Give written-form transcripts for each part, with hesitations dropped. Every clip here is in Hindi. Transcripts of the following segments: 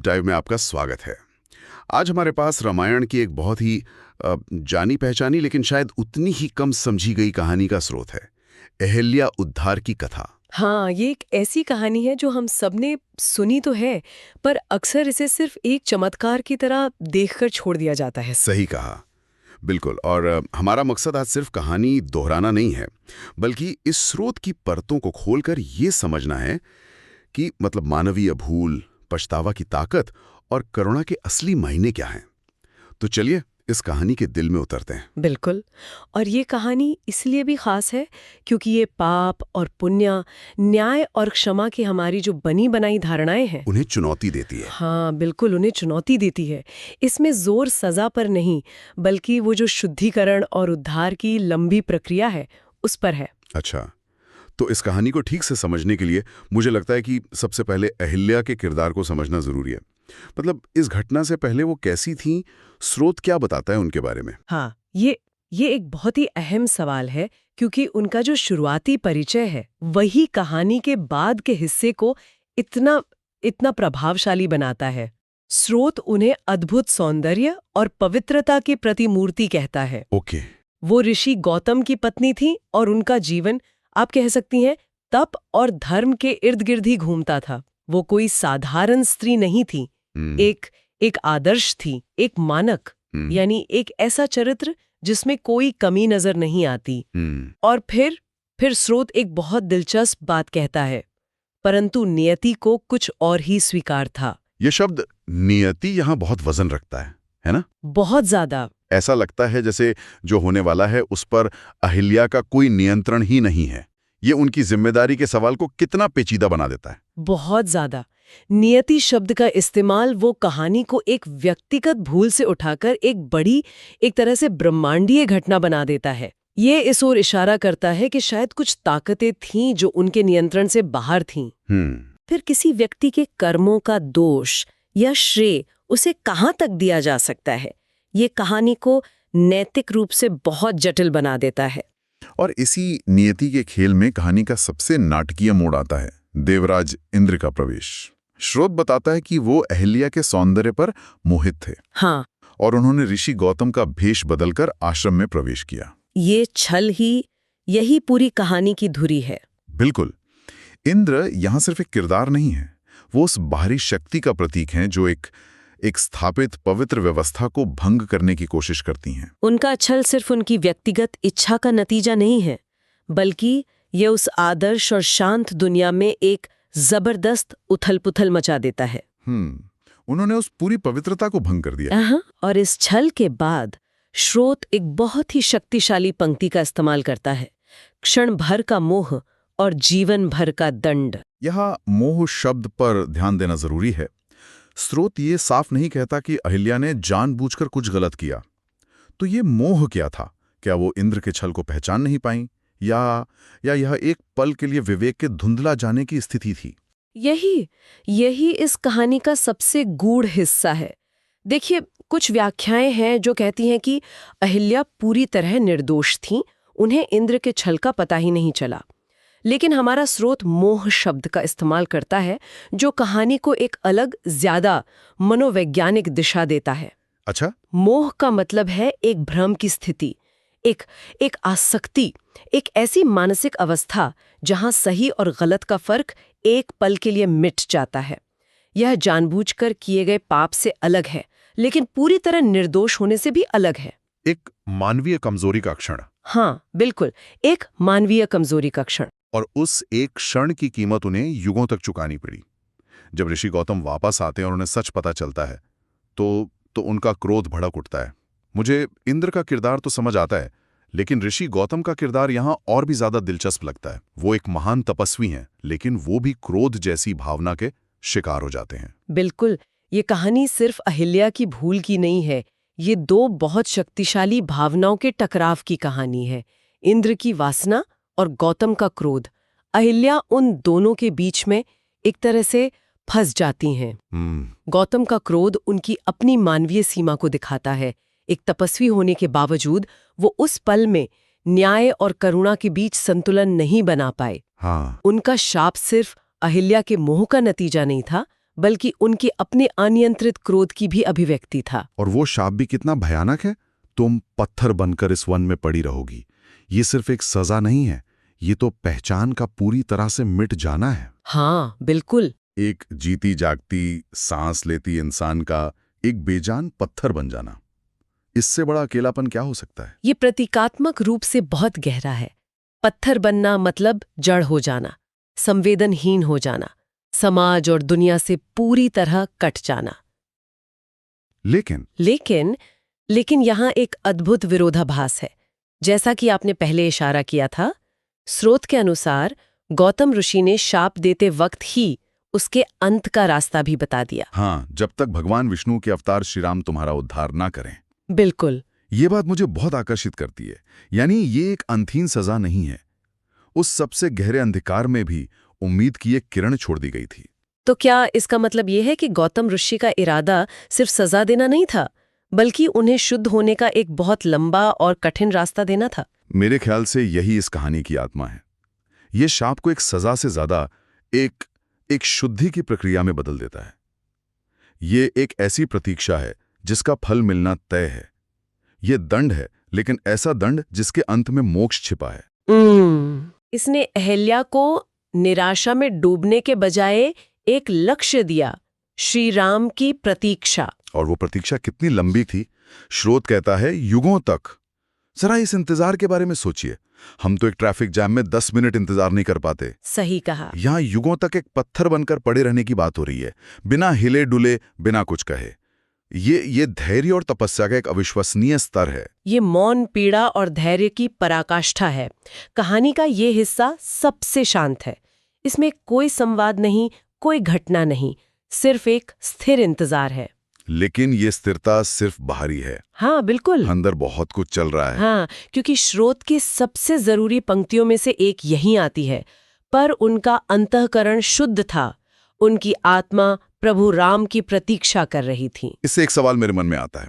टाइम में आपका स्वागत है। आज हमारे पास रामायण की एक बहुत ही जानी पहचानी लेकिन शायद उतनी ही कम समझी गई कहानी का स्रोत है, अहिल्या उद्धार की कथा। हाँ, ये एक ऐसी कहानी है जो हम सबने सुनी तो है, पर अक्सर इसे सिर्फ एक चमत्कार की तरह देखकर छोड़ दिया जाता है। सही कहा, बिल्कुल। और हमारा मकसद आज सिर्फ कहानी दोहराना नहीं है, बल्कि इस स्रोत की परतों को खोलकर ये समझना है कि मतलब मानवीय भूल, पछतावा की ताकत और करुणा के असली मायने क्या हैं। तो चलिए इस कहानी के दिल में उतरते हैं। बिल्कुल। और ये कहानी इसलिए भी खास है क्योंकि ये पाप और पुण्य, न्याय और क्षमा की हमारी जो बनी बनाई धारणाएं हैं, उन्हें चुनौती देती है। हाँ बिल्कुल, उन्हें चुनौती देती है। इसमें जोर सजा पर नहीं, बल्कि वो जो शुद्धिकरण और उद्धार की लंबी प्रक्रिया है उस पर है। अच्छा, तो इस कहानी को ठीक से समझने के लिए मुझे लगता है कि सबसे पहले अहिल्या के किरदार को समझना जरूरी है। मतलब इस घटना से पहले वो कैसी थीं, स्रोत क्या बताता है उनके बारे में। हाँ, ये एक बहुत ही अहम सवाल है क्योंकि उनका जो शुरुआती परिचय है वही कहानी के बाद के हिस्से को इतना इतना प्रभावशाली बनाता है। स्रोत उन्हें अद्भुत सौंदर्य और पवित्रता की प्रतिमूर्ति कहता है। ओके। वो ऋषि गौतम की पत्नी थी और उनका जीवन, आप कह सकती हैं, तप और धर्म के इर्द गिर्द ही घूमता था। वो कोई साधारण स्त्री नहीं थी। एक एक आदर्श थी, एक मानक, यानी एक ऐसा चरित्र जिसमें कोई कमी नजर नहीं आती। और फिर स्रोत एक बहुत दिलचस्प बात कहता है, परंतु नियति को कुछ और ही स्वीकार था। ये शब्द नियति यहाँ बहुत वजन रखता है ना? बहुत ज्यादा। ऐसा लगता है जैसे जो होने वाला है उस पर अहिल्या का कोई नियंत्रण ही नहीं है। ये उनकी जिम्मेदारी के सवाल को कितना पेचीदा बना देता है। बहुत ज्यादा। नियति शब्द का इस्तेमाल वो कहानी को एक व्यक्तिगत भूल से उठाकर एक बड़ी, एक तरह से ब्रह्मांडीय घटना बना देता है। ये इस ओर इशारा करता है कि शायद कुछ ताकतें थीं जो उनके नियंत्रण से बाहर थीं। फिर किसी व्यक्ति के कर्मों का दोष या श्रेय उसे कहाँ तक दिया जा सकता है, ये कहानी को नैतिक रूप से बहुत जटिल बना देता है। और इसी नियति के खेल में कहानी का सबसे नाटकीय मोड़ आता है, देवराज इंद्र का प्रवेश। स्रोत बताता है कि वो अहिल्या के सौंदर्य पर मोहित थे। हाँ। और उन्होंने ऋषि गौतम का भेष बदलकर आश्रम में प्रवेश किया। ये छल ही, यही पूरी कहानी की धुरी है। बिल्कुल। इंद्र यहाँ सिर्फ एक किरदार नहीं है, वो उस बाहरी शक्ति का प्रतीक हैं जो एक स्थापित पवित्र व्यवस्था को भंग करने की कोशिश करती हैं। उनका छल सिर्फ उनकी व्यक्तिगत इच्छा का नतीजा नहीं है, बल्कि ये उस आदर्श और शांत दुनिया में एक जबरदस्त उथल-पुथल मचा देता है। उन्होंने उस पूरी पवित्रता को भंग कर दिया। और इस छल के बाद स्रोत एक बहुत ही शक्तिशाली पंक्ति का इस्तेमाल करता है, क्षण भर का मोह और जीवन भर का दंड। यहाँ मोह शब्द पर ध्यान देना जरूरी है। स्रोत ये साफ नहीं कहता कि अहिल्या ने जानबूझकर कुछ गलत किया। तो ये मोह क्या था? क्या वो इंद्र के छल को पहचान नहीं पाई, या यह एक पल के लिए विवेक के धुंधला जाने की स्थिति थी? यही इस कहानी का सबसे गूढ़ हिस्सा है। देखिए, कुछ व्याख्याएं हैं जो कहती हैं कि अहिल्या पूरी तरह निर्दोष थीं, उन्हें इंद्र के छल का पता ही नहीं चला। लेकिन हमारा स्रोत मोह शब्द का इस्तेमाल करता है, जो कहानी को एक अलग, ज्यादा मनोवैज्ञानिक दिशा देता है। अच्छा। मोह का मतलब है एक भ्रम की स्थिति, एक आसक्ति, एक ऐसी मानसिक अवस्था जहां सही और गलत का फर्क एक पल के लिए मिट जाता है। यह जानबूझकर किए गए पाप से अलग है, लेकिन पूरी तरह निर्दोष होने से भी अलग है। एक मानवीय कमजोरी का क्षण। हाँ बिल्कुल, एक मानवीय कमजोरी का क्षण। और उस एक क्षण की कीमत उन्हें युगों तक चुकानी पड़ी। जब ऋषि गौतम वापस आते हैं और उन्हें सच पता चलता है तो उनका क्रोध भड़क उठता है। मुझे इंद्र का किरदार तो समझ आता है, लेकिन ऋषि गौतम का किरदार यहाँ और भी ज्यादा दिलचस्प लगता है। वो एक महान तपस्वी हैं, लेकिन वो भी क्रोध जैसी भावना के शिकार हो जाते हैं। बिल्कुल, ये कहानी सिर्फ अहिल्या की भूल की नहीं है, ये दो बहुत शक्तिशाली भावनाओं के टकराव की कहानी है। इंद्र की वासना और गौतम का क्रोध। अहिल्या उन दोनों के बीच में एक तरह से फंस जाती हैं। गौतम का क्रोध उनकी अपनी मानवीय सीमा को दिखाता है। एक तपस्वी होने के बावजूद वो उस पल में न्याय और करुणा के बीच संतुलन नहीं बना पाए। हाँ। उनका शाप सिर्फ अहिल्या के मोह का नतीजा नहीं था, बल्कि उनके अपने अनियंत्रित क्रोध की भी अभिव्यक्ति था। और वो शाप भी कितना भयानक है, तुम पत्थर बनकर इस वन में पड़ी रहोगी। ये सिर्फ एक सजा नहीं है, ये तो पहचान का पूरी तरह से मिट जाना है। हाँ बिल्कुल। एक जीती जागती सांस लेती इंसान का एक बेजान पत्थर बन जाना, इससे बड़ा अकेलापन क्या हो सकता है? ये प्रतीकात्मक रूप से बहुत गहरा है। पत्थर बनना मतलब जड़ हो जाना, संवेदनहीन हो जाना, समाज और दुनिया से पूरी तरह कट जाना। लेकिन यहाँ एक अद्भुत विरोधाभास है। जैसा कि आपने पहले इशारा किया था, स्रोत के अनुसार गौतम ऋषि ने शाप देते वक्त ही उसके अंत का रास्ता भी बता दिया। हाँ, जब तक भगवान विष्णु के अवतार श्री राम तुम्हारा उद्धार ना करें। बिल्कुल। ये बात मुझे बहुत आकर्षित करती है। यानी ये एक अंतहीन सजा नहीं है, उस सबसे गहरे अंधकार में भी उम्मीद की एक किरण छोड़ दी गई थी। तो क्या इसका मतलब ये है कि गौतम ऋषि का इरादा सिर्फ सजा देना नहीं था, बल्कि उन्हें शुद्ध होने का एक बहुत लंबा और कठिन रास्ता देना था? मेरे ख्याल से यही इस कहानी की आत्मा है। ये शाप को एक सजा से ज्यादा एक शुद्धि की प्रक्रिया में बदल देता है। ये एक ऐसी प्रतीक्षा है जिसका फल मिलना तय है। ये दंड है, लेकिन ऐसा दंड जिसके अंत में मोक्ष छिपा है। इसने अहल्या को निराशा में डूबने के बजाय एक लक्ष्य दिया, श्री राम की प्रतीक्षा। और वो प्रतीक्षा कितनी लंबी थी। स्रोत कहता है युगों तक। जरा इस इंतजार के बारे में सोचिए। हम तो एक ट्रैफिक जैम में 10 मिनट इंतजार नहीं कर पाते। सही कहा। यहाँ युगों तक एक पत्थर बनकर पड़े रहने की बात हो रही है, बिना हिले डुले, बिना कुछ कहे। ये धैर्य और तपस्या का एक अविश्वसनीय स्तर है। ये मौन, पीड़ा और धैर्य की पराकाष्ठा है। कहानी का ये हिस्सा सबसे शांत है। इसमें कोई संवाद नहीं, कोई घटना नहीं, सिर्फ एक स्थिर इंतजार है। लेकिन ये स्थिरता सिर्फ बाहरी है। हाँ बिल्कुल। अंदर बहुत कुछ चल रहा है। हाँ, क्योंकि स्रोत की सबसे जरूरी पंक्तियों में से एक यही आती है, पर उनका अंतःकरण शुद्ध था, उनकी आत्मा प्रभु राम की प्रतीक्षा कर रही थी। इससे एक सवाल मेरे मन में आता है,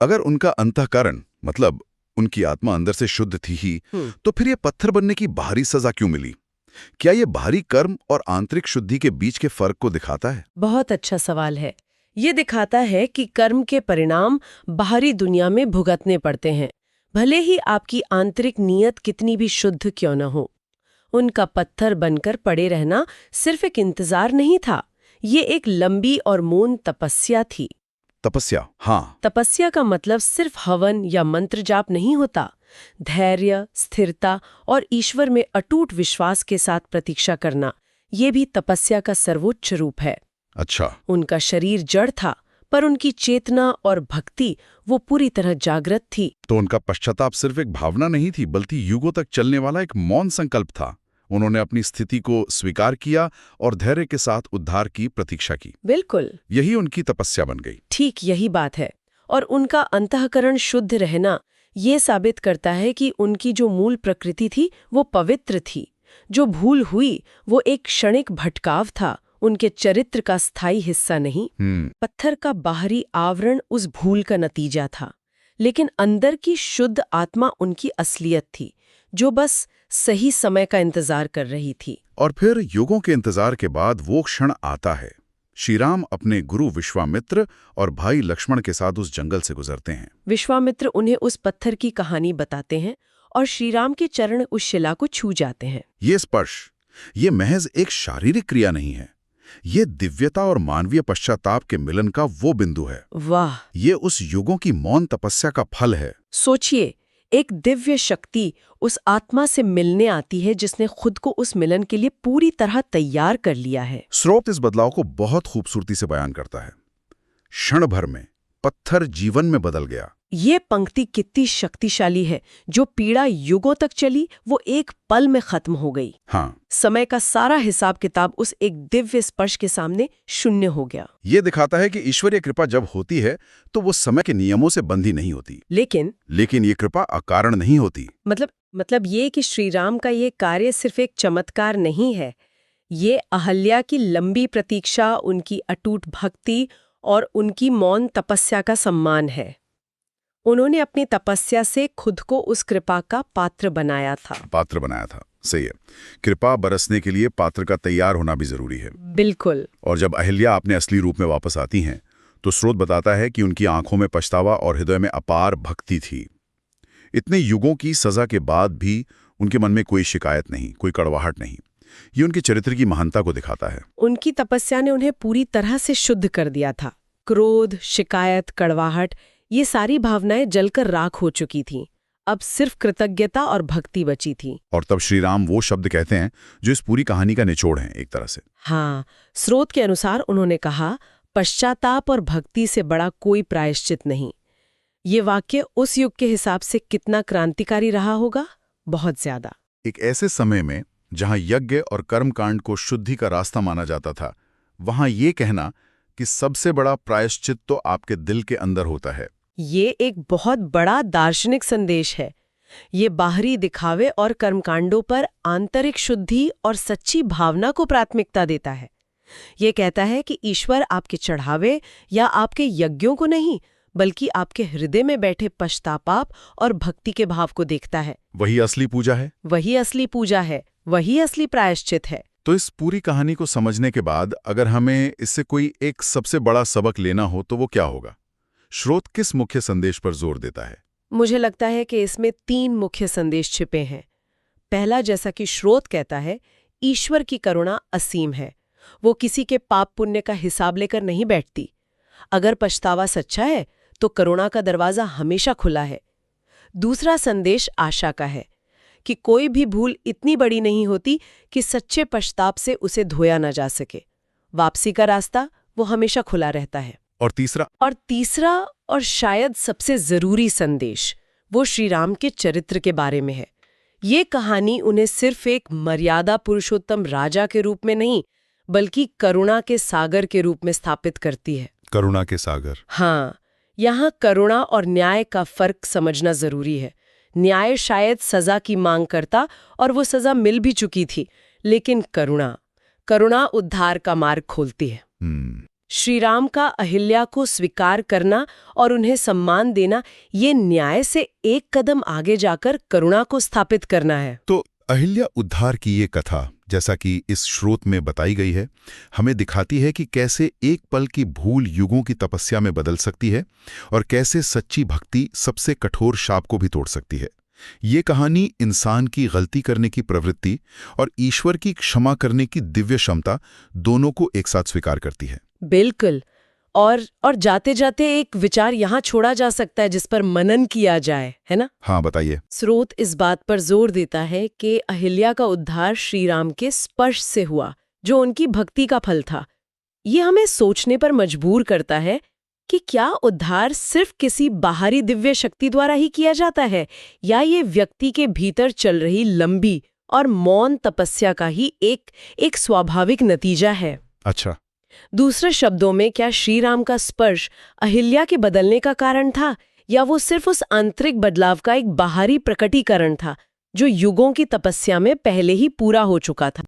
अगर उनका अंतःकरण मतलब उनकी आत्मा अंदर से शुद्ध थी ही, तो फिर ये पत्थर बनने की बाहरी सजा क्यों मिली? क्या ये बाहरी कर्म और आंतरिक शुद्धि के बीच के फर्क को दिखाता है? बहुत अच्छा सवाल है। ये दिखाता है कि कर्म के परिणाम बाहरी दुनिया में भुगतने पड़ते हैं, भले ही आपकी आंतरिक नीयत कितनी भी शुद्ध क्यों न हो। उनका पत्थर बनकर पड़े रहना सिर्फ एक इंतजार नहीं था, ये एक लंबी और मौन तपस्या थी। तपस्या, हाँ। तपस्या का मतलब सिर्फ हवन या मंत्र जाप नहीं होता। धैर्य, स्थिरता और ईश्वर में अटूट विश्वास के साथ प्रतीक्षा करना, ये भी तपस्या का सर्वोच्च रूप है। अच्छा। उनका शरीर जड़ था, पर उनकी चेतना और भक्ति वो पूरी तरह जागृत थी। तो उनका पश्चाताप सिर्फ एक भावना नहीं थी, बल्कि युगों तक चलने वाला एक मौन संकल्प था। उन्होंने अपनी स्थिति को स्वीकार किया और धैर्य के साथ उद्धार की प्रतीक्षा की। बिल्कुल, यही उनकी तपस्या बन गई। ठीक यही बात है। और उनका अंतःकरण शुद्ध रहना ये साबित करता है कि उनकी जो मूल प्रकृति थी वो पवित्र थी। जो भूल हुई वो एक क्षणिक भटकाव था, उनके चरित्र का स्थायी हिस्सा नहीं। पत्थर का बाहरी आवरण उस भूल का नतीजा था, लेकिन अंदर की शुद्ध आत्मा उनकी असलियत थी, जो बस सही समय का इंतजार कर रही थी। और फिर युगों के इंतजार के बाद वो क्षण आता है। श्री राम अपने गुरु विश्वामित्र और भाई लक्ष्मण के साथ उस जंगल से गुजरते हैं। विश्वामित्र उन्हें उस पत्थर की कहानी बताते हैं और श्रीराम के चरण उस शिला को छू जाते हैं। ये स्पर्श, ये महज एक शारीरिक क्रिया नहीं है, ये दिव्यता और मानवीय पश्चाताप के मिलन का वो बिंदु है। वाह! ये उस युगों की मौन तपस्या का फल है। सोचिए, एक दिव्य शक्ति उस आत्मा से मिलने आती है जिसने खुद को उस मिलन के लिए पूरी तरह तैयार कर लिया है। स्रोत इस बदलाव को बहुत खूबसूरती से बयान करता है। क्षण भर में पत्थर जीवन में बदल गया। ये पंक्ति कितनी शक्तिशाली है। जो पीड़ा युगों तक चली वो एक पल में खत्म हो गई। हाँ। समय का सारा हिसाब किताब उस एक दिव्य स्पर्श के सामने शून्य हो गया। ये दिखाता है कि ईश्वरीय कृपा जब होती है तो वो समय के नियमों से बंधी नहीं होती। लेकिन ये कृपा अकारण नहीं होती। मतलब ये कि श्रीराम का ये कार्य सिर्फ एक चमत्कार नहीं है। ये अहल्या की लंबी प्रतीक्षा, उनकी अटूट भक्ति और उनकी मौन तपस्या का सम्मान है। उन्होंने अपनी तपस्या से खुद को उस कृपा का पात्र बनाया था। सही है। कृपा बरसने के लिए पात्र का तैयार होना भी जरूरी है। बिल्कुल। और जब अहिल्या अपने असली रूप में वापस आती हैं तो स्रोत बताता है कि उनकी आंखों में पछतावा और हृदय में अपार भक्ति थी। इतने युगों की सजा के बाद भी उनके मन में कोई शिकायत नहीं, कोई कड़वाहट नहीं। ये उनके चरित्र की महानता को दिखाता है। उनकी तपस्या ने उन्हें पूरी तरह से शुद्ध कर दिया था। क्रोध, शिकायत, कड़वाहट, ये सारी भावनाएं जलकर राख हो चुकी थीं। अब सिर्फ कृतज्ञता और भक्ति बची थी। और तब श्री राम वो शब्द कहते हैं जो इस पूरी कहानी का निचोड़ है एक तरह से। हाँ, स्रोत के अनुसार उन्होंने कहा, पश्चाताप और भक्ति से बड़ा कोई प्रायश्चित नहीं। ये वाक्य उस युग के हिसाब से कितना क्रांतिकारी रहा होगा? बहुत ज्यादा। एक ऐसे समय में जहां यज्ञ और कर्मकांड को शुद्धि का रास्ता माना जाता था, वहां ये कहना कि सबसे बड़ा प्रायश्चित तो आपके दिल के अंदर होता है, ये एक बहुत बड़ा दार्शनिक संदेश है। ये बाहरी दिखावे और कर्मकांडों पर आंतरिक शुद्धि और सच्ची भावना को प्राथमिकता देता है। ये कहता है कि ईश्वर आपके चढ़ावे या आपके यज्ञों को नहीं, बल्कि आपके हृदय में बैठे पश्चाताप और भक्ति के भाव को देखता है। वही असली पूजा है। वही असली पूजा है, वही असली प्रायश्चित है। तो इस पूरी कहानी को समझने के बाद अगर हमें इससे कोई एक सबसे बड़ा सबक लेना हो तो वो क्या होगा? स्रोत किस मुख्य संदेश पर जोर देता है? मुझे लगता है कि इसमें 3 मुख्य संदेश छिपे हैं। पहला, जैसा कि स्रोत कहता है, ईश्वर की करुणा असीम है। वो किसी के पाप पुण्य का हिसाब लेकर नहीं बैठती। अगर पछतावा सच्चा है तो करुणा का दरवाजा हमेशा खुला है। दूसरा संदेश आशा का है कि कोई भी भूल इतनी बड़ी नहीं होती कि सच्चे पश्चाताप से उसे धोया न जा सके। वापसी का रास्ता वो हमेशा खुला रहता है। और तीसरा और शायद सबसे जरूरी संदेश वो श्री राम के चरित्र के बारे में है। ये कहानी उन्हें सिर्फ एक मर्यादा पुरुषोत्तम राजा के रूप में नहीं, बल्कि करुणा के सागर के रूप में स्थापित करती है। करुणा के सागर। हाँ, यहाँ करुणा और न्याय का फर्क समझना जरूरी है। न्याय शायद सजा की मांग करता और वो सजा मिल भी चुकी थी, लेकिन करुणा उद्धार का मार्ग खोलती है। श्री राम का अहिल्या को स्वीकार करना और उन्हें सम्मान देना, ये न्याय से एक कदम आगे जाकर करुणा को स्थापित करना है। तो अहिल्या उद्धार की ये कथा, जैसा कि इस स्रोत में बताई गई है, हमें दिखाती है कि कैसे एक पल की भूल युगों की तपस्या में बदल सकती है और कैसे सच्ची भक्ति सबसे कठोर शाप को भी तोड़ सकती है। ये कहानी इंसान की गलती करने की प्रवृत्ति और ईश्वर की क्षमा करने की दिव्य क्षमता दोनों को एक साथ स्वीकार करती है। बिल्कुल। और जाते जाते एक विचार यहाँ छोड़ा जा सकता है जिस पर मनन किया जाए, है ना? हाँ, बताइए। स्रोत इस बात पर जोर देता है कि अहिल्या का उद्धार श्री राम के स्पर्श से हुआ, जो उनकी भक्ति का फल था। ये हमें सोचने पर मजबूर करता है कि क्या उद्धार सिर्फ किसी बाहरी दिव्य शक्ति द्वारा ही किया जाता है, या ये व्यक्ति के भीतर चल रही लंबी और मौन तपस्या का ही एक स्वाभाविक नतीजा है। अच्छा। दूसरे शब्दों में, क्या श्री राम का स्पर्श अहिल्या के बदलने का कारण था, या वो सिर्फ उस आंतरिक बदलाव का एक बाहरी प्रकटीकरण था जो युगों की तपस्या में पहले ही पूरा हो चुका था?